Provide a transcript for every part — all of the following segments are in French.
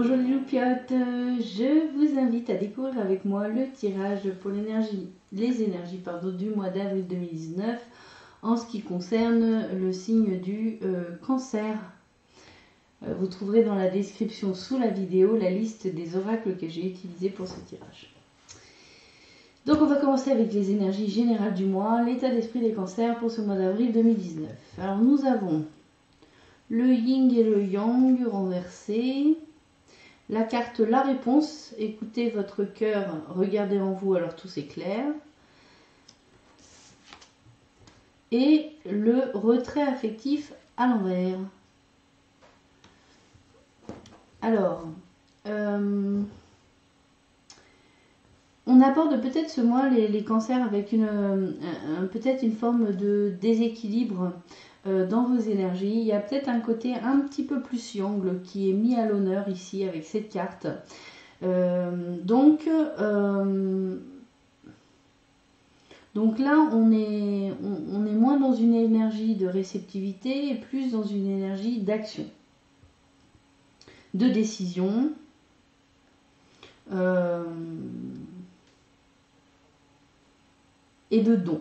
Bonjour les loupiottes, je vous invite à découvrir avec moi le tirage pour les énergies du mois d'avril 2019 en ce qui concerne le signe du cancer. Vous trouverez dans la description sous la vidéo la liste des oracles que j'ai utilisés pour ce tirage. Donc on va commencer avec les énergies générales du mois, l'état d'esprit des cancers pour ce mois d'avril 2019. Alors nous avons le yin et le yang renversés. La carte la réponse, écoutez votre cœur, regardez en vous alors tout s'éclaire. Et le retrait affectif à l'envers. Alors, on aborde peut-être ce mois les cancers avec peut-être une forme de déséquilibre dans vos énergies. Il y a peut-être un côté un petit peu plus yang qui est mis à l'honneur ici avec cette carte. Donc là, on est moins dans une énergie de réceptivité et plus dans une énergie d'action, de décision. Et de don.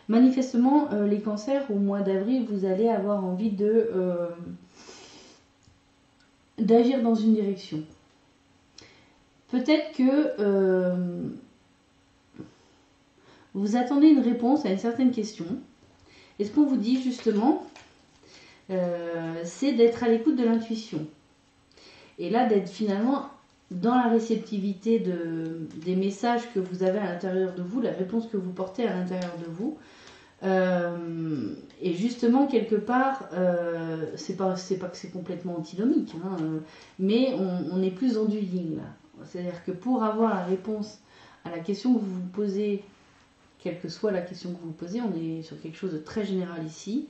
Manifestement, les cancers, au mois d'avril, vous allez avoir envie d'agir dans une direction. Peut-être que vous attendez une réponse à une certaine question. Et ce qu'on vous dit justement, c'est d'être à l'écoute de l'intuition. Et là, d'être finalement dans la réceptivité des messages que vous avez à l'intérieur de vous, la réponse que vous portez à l'intérieur de vous. Et justement, quelque part, c'est pas que c'est complètement antinomique, hein, mais on est plus dans du yin là. C'est-à-dire que pour avoir la réponse à la question que vous vous posez, quelle que soit la question que vous vous posez, on est sur quelque chose de très général ici.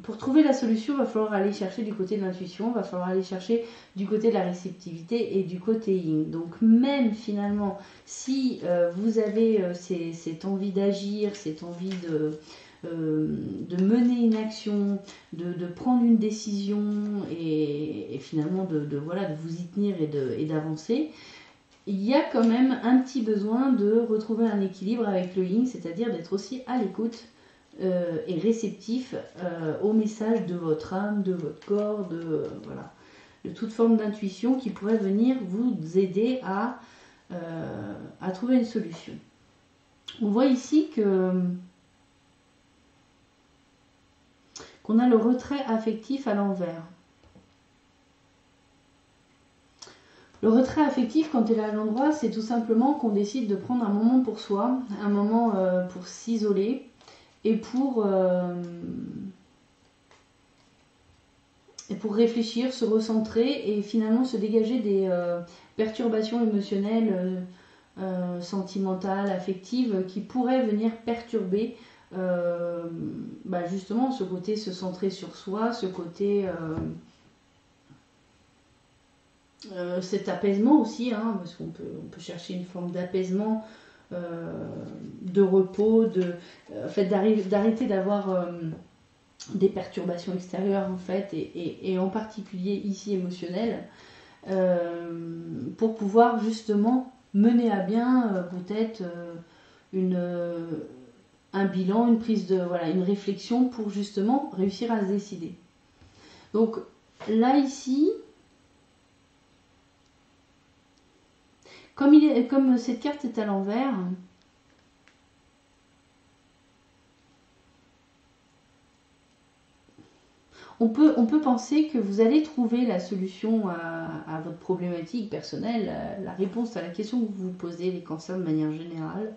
Pour trouver la solution, il va falloir aller chercher du côté de l'intuition, il va falloir aller chercher du côté de la réceptivité et du côté yin. Donc même finalement, si vous avez cette envie d'agir, cette envie de mener une action, de prendre une décision et finalement de vous y tenir et d'avancer, il y a quand même un petit besoin de retrouver un équilibre avec le yin, c'est-à-dire d'être aussi à l'écoute et réceptif au message de votre âme, de votre corps, de toute forme d'intuition qui pourrait venir vous aider à trouver une solution. On voit ici qu'on a le retrait affectif à l'envers. Le retrait affectif, quand il est à l'endroit, c'est tout simplement qu'on décide de prendre un moment pour soi, un moment pour s'isoler, et pour réfléchir, se recentrer et finalement se dégager des perturbations émotionnelles, sentimentales, affectives qui pourraient venir perturber justement ce côté se centrer sur soi, ce côté cet apaisement aussi, hein, parce qu'on peut chercher une forme d'apaisement, de repos, d'arrêter d'avoir des perturbations extérieures en fait, et en particulier ici émotionnelles, pour pouvoir justement mener à bien peut-être un bilan, une prise une réflexion pour justement réussir à se décider. Donc là ici, comme cette carte est à l'envers, on peut penser que vous allez trouver la solution à votre problématique personnelle, la réponse à la question que vous vous posez, les cancers de manière générale,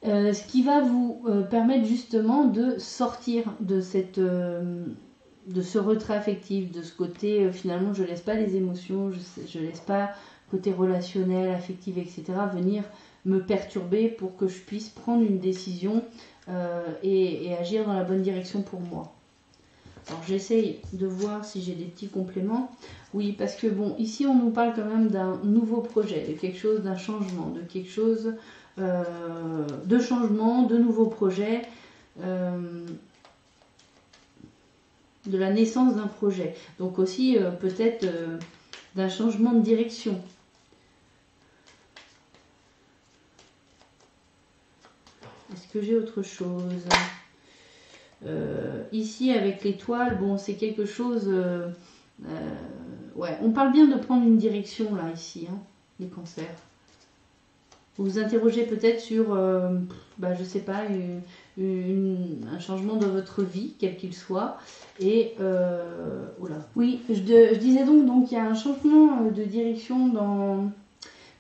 ce qui va vous permettre justement de sortir de ce retrait affectif, de ce côté finalement je laisse pas les émotions, je laisse pas côté relationnel, affectif, etc. venir me perturber pour que je puisse prendre une décision et agir dans la bonne direction pour moi. Alors j'essaye de voir si j'ai des petits compléments. Oui, parce que bon, ici on nous parle quand même d'un nouveau projet, de quelque chose, d'un changement, de quelque chose, de changement, de nouveaux projets. de la naissance d'un projet. Donc aussi peut-être d'un changement de direction. Est-ce que j'ai autre chose? Ici avec l'étoile, bon c'est quelque chose... ouais, on parle bien de prendre une direction là, ici, hein, les cancers. Vous vous interrogez peut-être sur, je sais pas, un changement de votre vie, quel qu'il soit. Et, oula. Oui, je disais donc il y a un changement de direction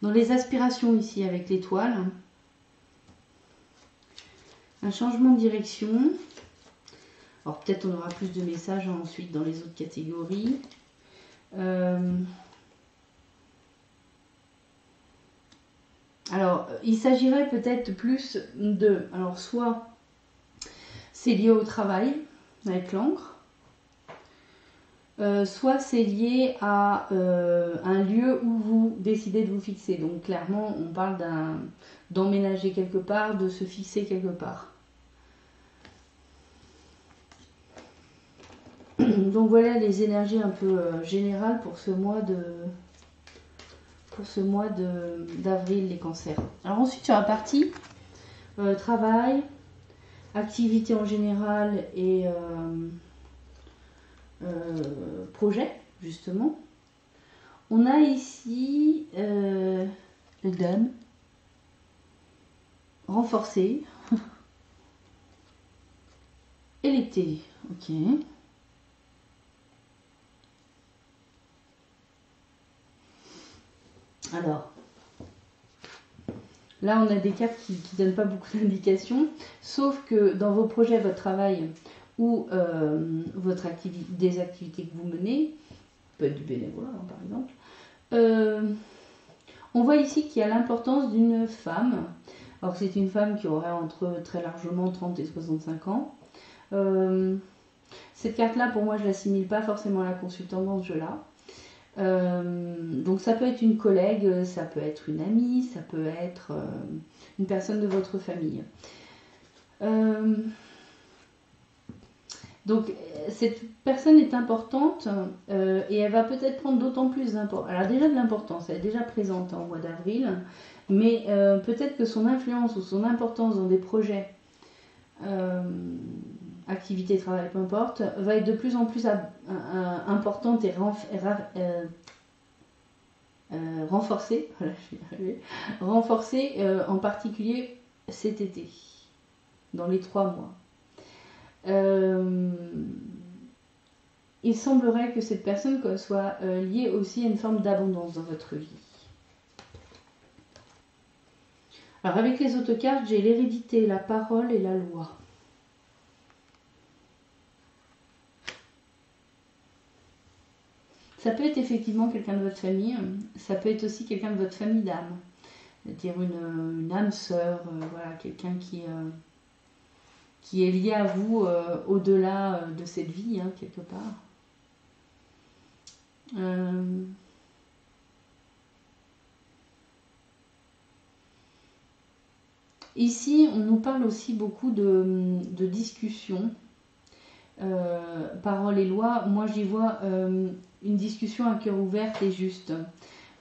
dans les aspirations ici avec l'étoile. Un changement de direction. Alors peut-être on aura plus de messages ensuite dans les autres catégories. Alors, il s'agirait peut-être plus de... Alors, soit c'est lié au travail, avec l'encre, soit c'est lié à un lieu où vous décidez de vous fixer. Donc, clairement, on parle d'emménager quelque part, de se fixer quelque part. Donc, voilà les énergies un peu générales pour ce mois d'avril, les cancers. Alors ensuite sur la partie travail, activité en général et projet justement, on a ici le dame renforcé et l'été. Ok. Alors, là, on a des cartes qui ne donnent pas beaucoup d'indications, sauf que dans vos projets, votre travail ou des activités que vous menez, peut être du bénévolat hein, par exemple, on voit ici qu'il y a l'importance d'une femme. Alors c'est une femme qui aurait entre très largement 30 et 65 ans. Cette carte-là, pour moi, je ne l'assimile pas forcément à la consultante dans ce jeu-là. Donc ça peut être une collègue, ça peut être une amie, ça peut être une personne de votre famille. Donc cette personne est importante et elle va peut-être prendre d'autant plus d'importance. Elle a déjà de l'importance, elle est déjà présente en mois d'avril, mais peut-être que son influence ou son importance dans des projets, activité, travail, peu importe, va être de plus en plus importante et renforcée, voilà, je vais y arriver, renforcée en particulier cet été, dans les 3 mois. Il semblerait que cette personne soit liée aussi à une forme d'abondance dans votre vie. Alors avec les autres cartes, j'ai l'hérédité, la parole et la loi. Ça peut être effectivement quelqu'un de votre famille, ça peut être aussi quelqu'un de votre famille d'âme, c'est-à-dire une âme sœur, voilà, quelqu'un qui est lié à vous au-delà de cette vie, hein, quelque part. Ici, on nous parle aussi beaucoup de discussions. Parole et loi, moi j'y vois une discussion à cœur ouvert et juste,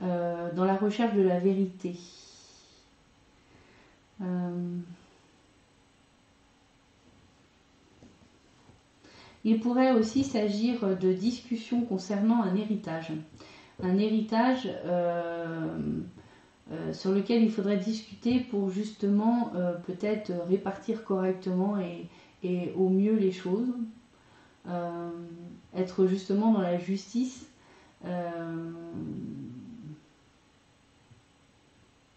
dans la recherche de la vérité. Il pourrait aussi s'agir de discussions concernant un héritage. Un héritage sur lequel il faudrait discuter pour justement peut-être répartir correctement et au mieux les choses. Être justement dans la justice,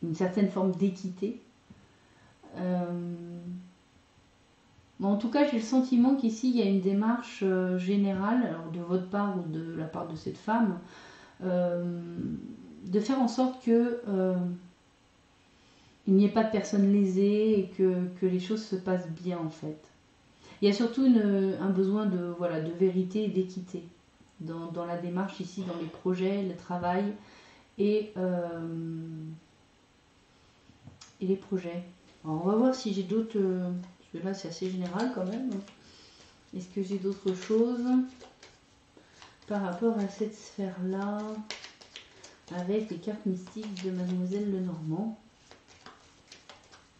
une certaine forme d'équité. En tout cas, j'ai le sentiment qu'ici, il y a une démarche générale, alors de votre part ou de la part de cette femme, de faire en sorte que il n'y ait pas de personnes lésées et que les choses se passent bien en fait. Il y a surtout un besoin de vérité et d'équité dans la démarche ici, dans les projets, le travail et les projets. Alors, on va voir si j'ai d'autres... Parce que là, c'est assez général quand même. Est-ce que j'ai d'autres choses par rapport à cette sphère-là avec les cartes mystiques de Mademoiselle Lenormand?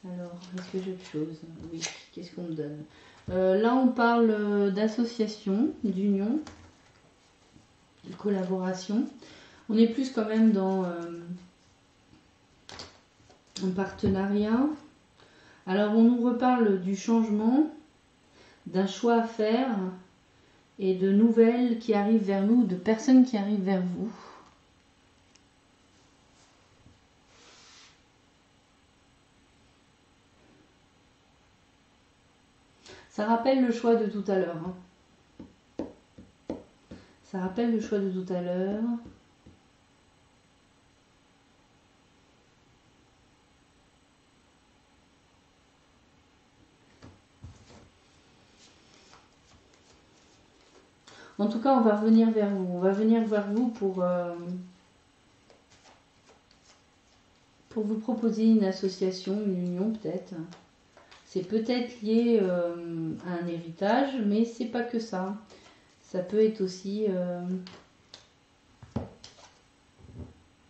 Alors, est-ce que j'ai autre chose? Oui, qu'est-ce qu'on me donne? Là, on parle d'association, d'union, de collaboration. On est plus quand même dans un partenariat. Alors, on nous reparle du changement, d'un choix à faire et de nouvelles qui arrivent vers nous, de personnes qui arrivent vers vous. Ça rappelle le choix de tout à l'heure. Hein. Ça rappelle le choix de tout à l'heure. En tout cas, on va revenir vers vous. On va venir vers vous pour vous proposer une association, une union peut-être. C'est peut-être lié à un héritage, mais c'est pas que ça. Ça peut être aussi...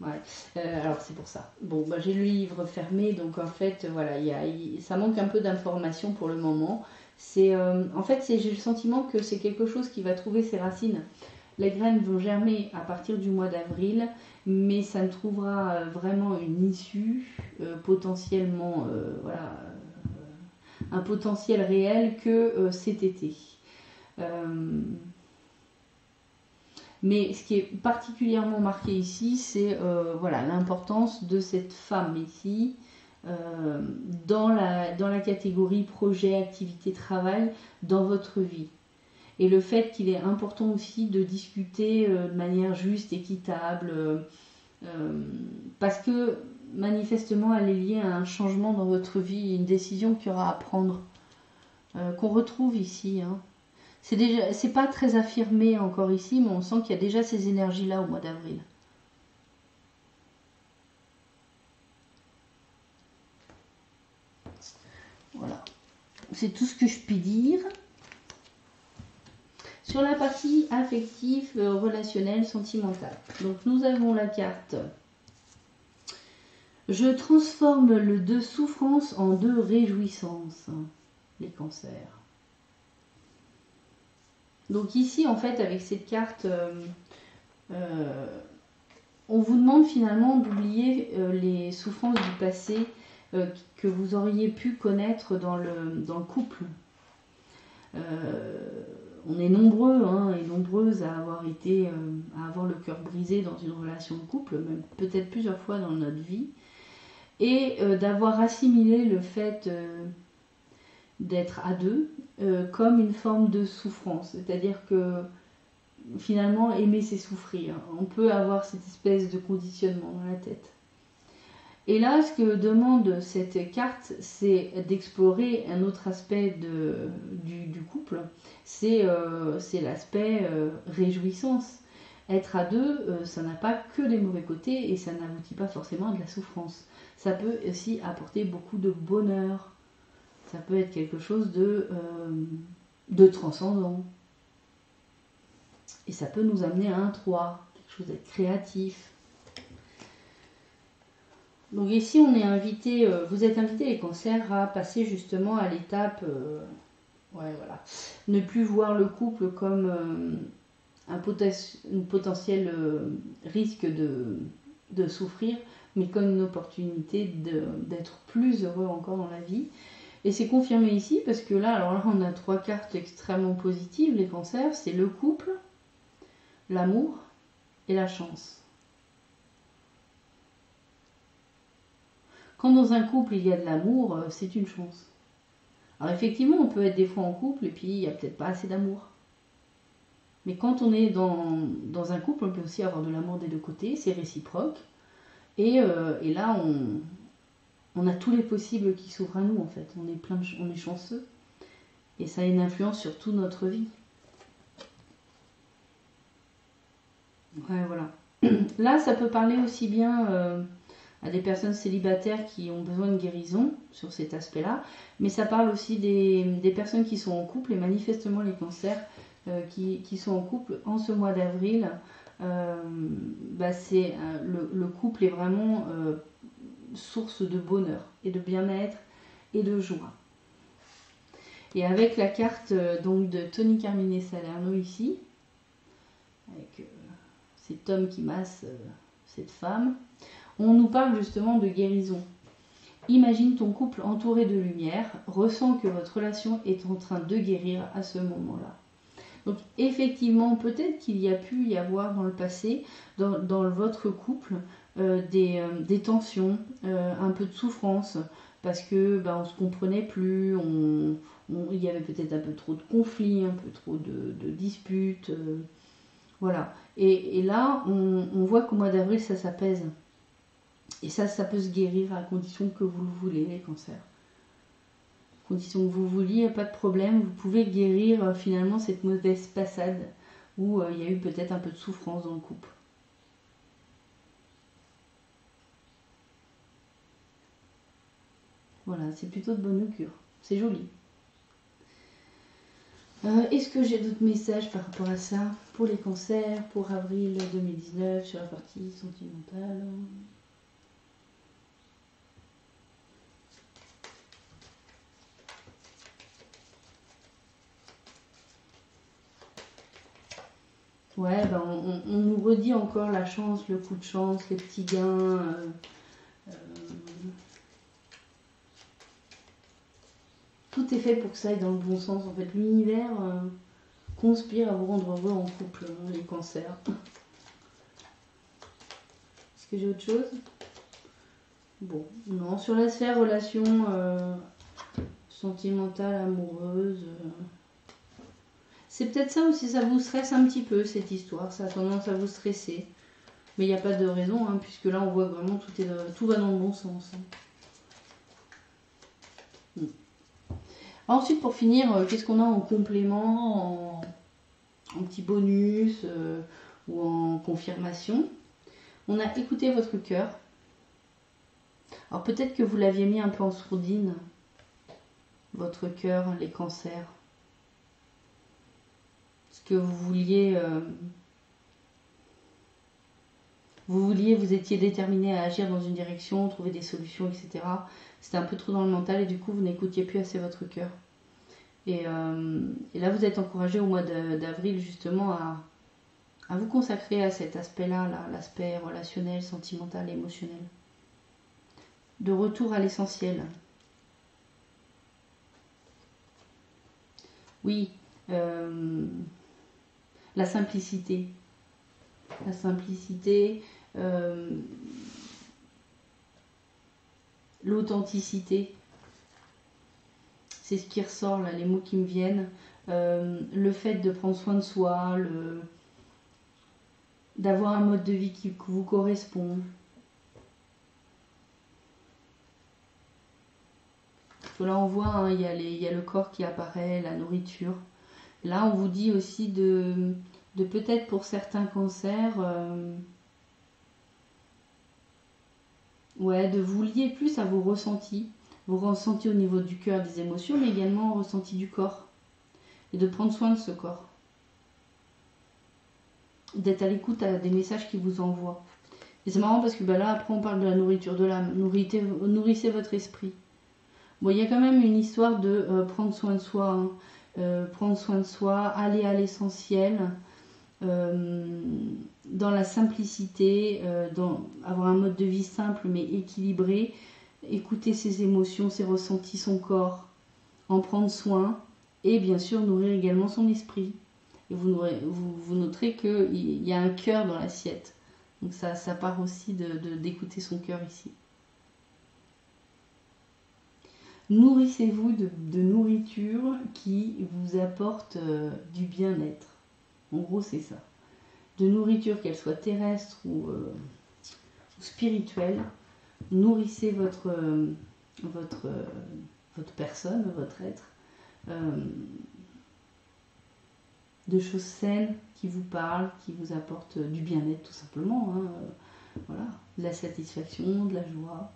Ouais, alors c'est pour ça. Bon, bah, j'ai le livre fermé, donc en fait, voilà, ça manque un peu d'informations pour le moment. En fait, j'ai le sentiment que c'est quelque chose qui va trouver ses racines. Les graines vont germer à partir du mois d'avril, mais ça ne trouvera vraiment une issue, potentiellement, voilà, un potentiel réel que cet été. Mais ce qui est particulièrement marqué ici, c'est voilà, l'importance de cette femme ici dans la catégorie projet, activité, travail dans votre vie. Et le fait qu'il est important aussi de discuter de manière juste, équitable, parce que manifestement elle est liée à un changement dans votre vie, une décision qu'il y aura à prendre, qu'on retrouve ici. Hein. C'est pas très affirmé encore ici, mais on sent qu'il y a déjà ces énergies-là au mois d'avril. Voilà. C'est tout ce que je puis dire. Sur la partie affective, relationnelle, sentimentale. Donc nous avons la carte. Je transforme le 2 souffrance en 2 réjouissance. Les cancers. Donc ici, en fait, avec cette carte, on vous demande finalement d'oublier les souffrances du passé que vous auriez pu connaître dans le couple. On est nombreux et nombreuses à avoir à avoir le cœur brisé dans une relation de couple, même peut-être plusieurs fois dans notre vie, et d'avoir assimilé le fait d'être à deux comme une forme de souffrance. C'est-à-dire que finalement, aimer, c'est souffrir. On peut avoir cette espèce de conditionnement dans la tête. Et là, ce que demande cette carte, c'est d'explorer un autre aspect du couple. C'est l'aspect réjouissance. Être à deux, ça n'a pas que des mauvais côtés et ça n'aboutit pas forcément à de la souffrance. Ça peut aussi apporter beaucoup de bonheur. Ça peut être quelque chose de transcendant. Et ça peut nous amener à un 3, quelque chose d'être créatif. Donc ici, on est invité, vous êtes invités les cancers à passer justement à l'étape, voilà, ne plus voir le couple comme un potentiel risque de souffrir, mais comme une opportunité d'être plus heureux encore dans la vie. Et c'est confirmé ici parce que là, alors là, on a 3 cartes extrêmement positives, les cancers, c'est le couple, l'amour et la chance. Quand dans un couple il y a de l'amour, c'est une chance. Alors effectivement, on peut être des fois en couple et puis il n'y a peut-être pas assez d'amour. Mais quand on est dans un couple, on peut aussi avoir de l'amour des deux côtés, c'est réciproque. Et là, on a tous les possibles qui s'ouvrent à nous en fait. On est chanceux. Et ça a une influence sur toute notre vie. Ouais, voilà. Là, ça peut parler aussi bien à des personnes célibataires qui ont besoin de guérison sur cet aspect-là, mais ça parle aussi des personnes qui sont en couple, et manifestement les cancers qui sont en couple en ce mois d'avril. Le couple est vraiment source de bonheur et de bien-être et de joie. Et avec la carte donc de Tony Carmine Salerno ici, avec cet homme qui masse cette femme, on nous parle justement de guérison. Imagine ton couple entouré de lumière, ressens que votre relation est en train de guérir à ce moment-là. Donc effectivement, peut-être qu'il y a pu y avoir dans le passé, dans votre couple, des tensions, un peu de souffrance, parce que on se comprenait plus, il y avait peut-être un peu trop de conflits, un peu trop de disputes, voilà. Et là, on voit qu'au mois d'avril, ça s'apaise. Et ça peut se guérir à condition que vous le voulez, les cancers. À condition que vous vouliez, pas de problème, vous pouvez guérir finalement cette mauvaise passade où il y a eu peut-être un peu de souffrance dans le couple. Voilà, c'est plutôt de bonne augure. C'est joli. Est-ce que j'ai d'autres messages par rapport à ça pour les cancers, pour avril 2019 sur la partie sentimentale? Ouais, on nous redit encore la chance, le coup de chance, les petits gains. Tout est fait pour que ça aille dans le bon sens. En fait, l'univers conspire à vous rendre heureux en couple, les cancers. Est-ce que j'ai autre chose? Bon, non, sur la sphère relation sentimentale, amoureuse. C'est peut-être ça aussi, ça vous stresse un petit peu cette histoire, ça a tendance à vous stresser. Mais il n'y a pas de raison, puisque là on voit vraiment tout va dans le bon sens. Ensuite, pour finir, qu'est-ce qu'on a en complément, en petit bonus ou en confirmation? On a écouté votre cœur. Alors peut-être que vous l'aviez mis un peu en sourdine, votre cœur, les cancers. Parce que vous étiez déterminé à agir dans une direction, trouver des solutions, etc. C'était un peu trop dans le mental et du coup vous n'écoutiez plus assez votre cœur. Et là vous êtes encouragé au mois d'avril justement à vous consacrer à cet aspect-là, l'aspect relationnel, sentimental, émotionnel. De retour à l'essentiel. Oui, la simplicité. La simplicité, l'authenticité. C'est ce qui ressort là, les mots qui me viennent. Le fait de prendre soin de soi, d'avoir un mode de vie qui vous correspond. Là on voit, il y a le corps qui apparaît, la nourriture. Là on vous dit aussi de peut-être pour certains cancers, de vous lier plus à vos ressentis au niveau du cœur, des émotions, mais également au ressenti du corps. Et de prendre soin de ce corps. D'être à l'écoute des messages qu'il vous envoie. Et c'est marrant parce que là, après, on parle de la nourriture de l'âme. Nourrissez votre esprit. Bon, il y a quand même une histoire de prendre soin de soi. Prendre soin de soi, aller à l'essentiel, dans la simplicité, avoir un mode de vie simple mais équilibré, écouter ses émotions, ses ressentis, son corps, en prendre soin et bien sûr nourrir également son esprit. Et vous noterez qu'il y a un cœur dans l'assiette. Donc ça part aussi d'écouter son cœur ici. Nourrissez-vous de nourriture qui vous apporte du bien-être. En gros, c'est ça. De nourriture, qu'elle soit terrestre ou spirituelle. Nourrissez votre personne, votre être, de choses saines qui vous parlent, qui vous apportent du bien-être tout simplement. voilà, de la satisfaction, de la joie.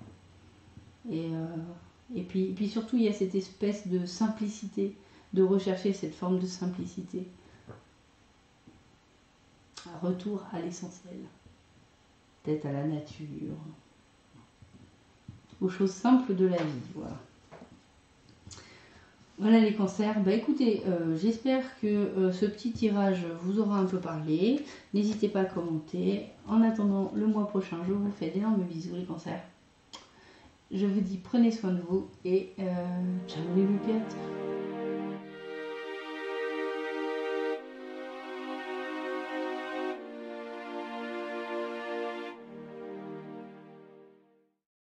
Et puis surtout, il y a cette espèce de simplicité, de rechercher cette forme de simplicité. Un retour à l'essentiel, peut-être à la nature, aux choses simples de la vie. Voilà. Voilà les cancers. Bah écoutez, j'espère que ce petit tirage vous aura un peu parlé. N'hésitez pas à commenter. En attendant le mois prochain, je vous fais d'énormes bisous les cancers. Je vous dis prenez soin de vous et ciao les lupettes.